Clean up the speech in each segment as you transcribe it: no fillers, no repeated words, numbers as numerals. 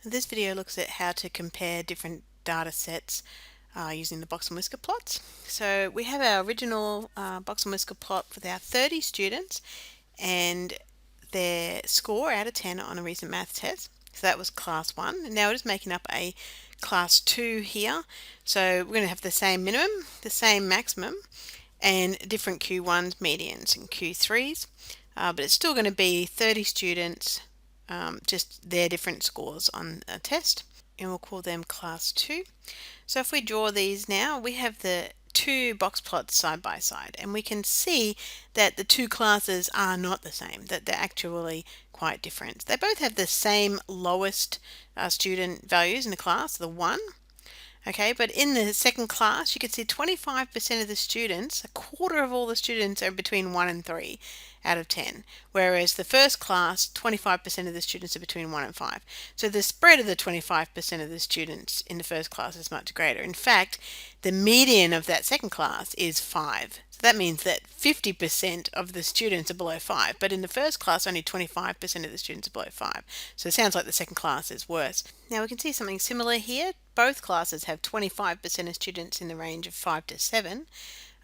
This video looks at how to compare different data sets using the box and whisker plots. So we have our original box and whisker plot with our 30 students and their score out of 10 on a recent math test. So that was class 1. Now we're just making up a class 2 here. So we're going to have the same minimum, the same maximum, and different Q1s, medians, and Q3s. But it's still going to be 30 students, just their different scores on a test, and we'll call them class 2. So if we draw these now, we have the two box plots side by side, and we can see that the two classes are not the same, that they're actually quite different. They both have the same lowest student values in the class, the 1. Okay, but in the second class, you can see 25% of the students, a quarter of all the students are between 1 and 3 out of 10, whereas the first class, 25% of the students are between 1 and 5. So the spread of the 25% of the students in the first class is much greater. In fact, the median of that second class is 5. So that means that 50% of the students are below 5, but in the first class, only 25% of the students are below 5. So it sounds like the second class is worse. Now we can see something similar here. Both classes have 25% of students in the range of 5 to 7.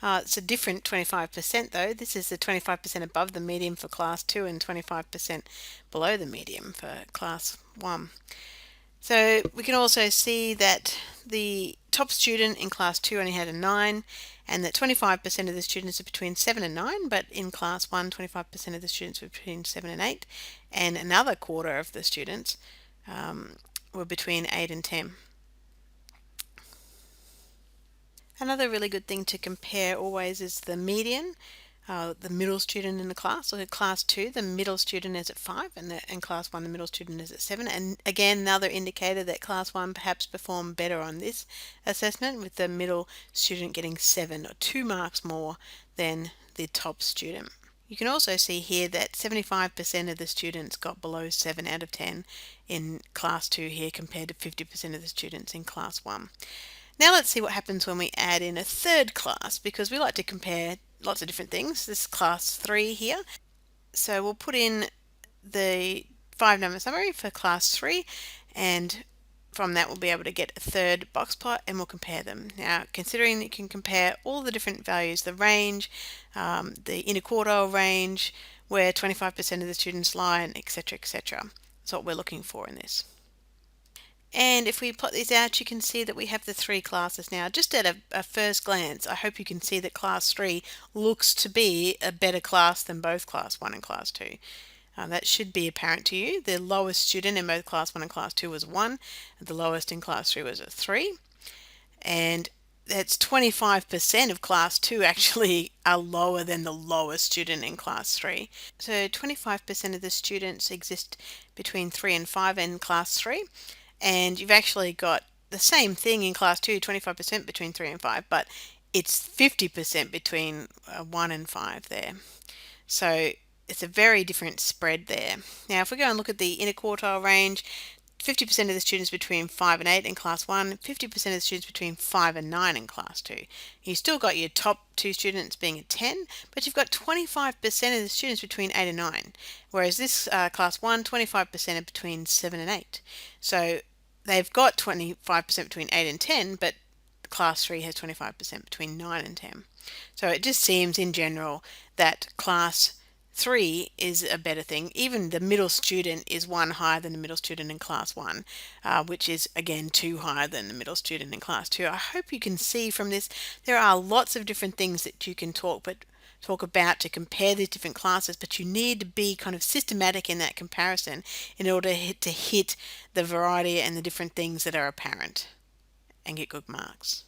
It's a different 25% though. This is the 25% above the median for class 2 and 25% below the median for class 1. So we can also see that the top student in class 2 only had a 9, and that 25% of the students are between 7 and 9, but in class 1, 25% of the students were between 7 and 8, and another quarter of the students were between 8 and 10. Another really good thing to compare always is the median, the middle student in the class. So in class 2, the middle student is at 5, and in class 1, the middle student is at 7. And again, another indicator that class 1 perhaps performed better on this assessment, with the middle student getting 7 or 2 marks more than the top student. You can also see here that 75% of the students got below 7 out of 10 in class 2 here, compared to 50% of the students in class 1. Now let's see what happens when we add in a third class, because we like to compare lots of different things. This is class 3 here. So we'll put in the 5-number summary for class 3, and from that we'll be able to get a third box plot, and we'll compare them. Now, considering you can compare all the different values, the range, the inner quartile range, where 25% of the students lie, and etc., etc. That's what we're looking for in this. And if we plot these out, you can see that we have the 3 classes now. Just at a first glance, I hope you can see that class 3 looks to be a better class than both class 1 and class 2. That should be apparent to you. The lowest student in both class 1 and class 2 was 1, and the lowest in class 3 was a 3. And that's 25% of class 2 actually are lower than the lowest student in class 3. So 25% of the students exist between 3 and 5 in class 3. And you've actually got the same thing in class 2, 25% between 3 and 5, but it's 50% between 1 and 5 there. So it's a very different spread there. Now if we go and look at the inner quartile range, 50% of the students between 5 and 8 in class 1, 50% of the students between 5 and 9 in class 2. You still got your top 2 students being a 10, but you've got 25% of the students between 8 and 9, whereas this class 1, 25% are between 7 and 8. So they've got 25% between 8 and 10, but class 3 has 25% between 9 and 10. So it just seems in general that class 3 is a better thing. Even the middle student is 1 higher than the middle student in class 1, which is again 2 higher than the middle student in class 2. I hope you can see from this there are lots of different things that you can talk about to compare these different classes, but you need to be kind of systematic in that comparison in order to hit the variety and the different things that are apparent and get good marks.